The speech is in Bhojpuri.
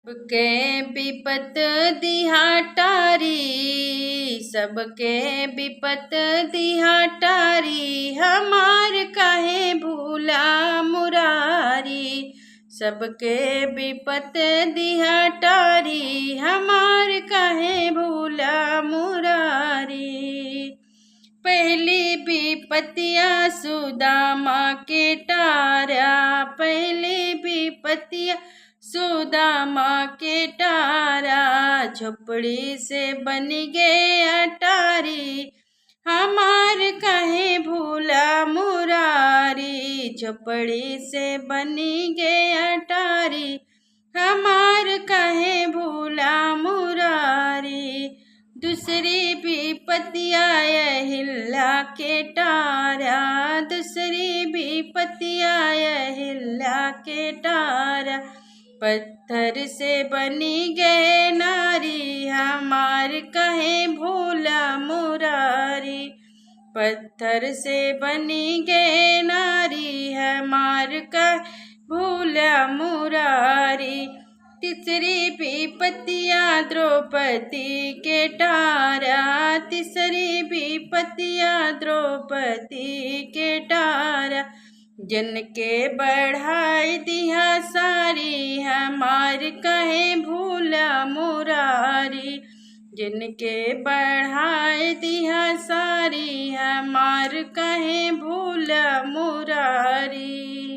सबके विपत दिहा टारी, सबके विपत दिहा टारी, हमार काहे भूला मुरारी। सबके विपत दिहा टारी, हमार काहे भूला मुरारी। पहली विपतिया सुदामा के टारा, पहली विपतिया सुदामा के टारा, झोपड़ी से बन गए अटारी, हमार काहे भूला मुरारी। झोपड़ी से बन गए अटारी, हमार काहे भूला मुरारी। दूसरी विपतिया अहिल्या के टारा, दूसरी विपतिया अहिल्या के टारा, पत्थर से बनी गए नारी, हमार काहे भूला मुरारी। पत्थर से बनी गए नारी, हमार काहे भूला मुरारी। तीसरी विपतिया द्रौपदी के टारा, तीसरी विपतिया द्रौपदी के टारा, जन के बढ़ाई दिया सारी, हमार काहे भूला मुरारी। जिनके बढ़ाई दिया सारी, हमार काहे भूला मुरारी।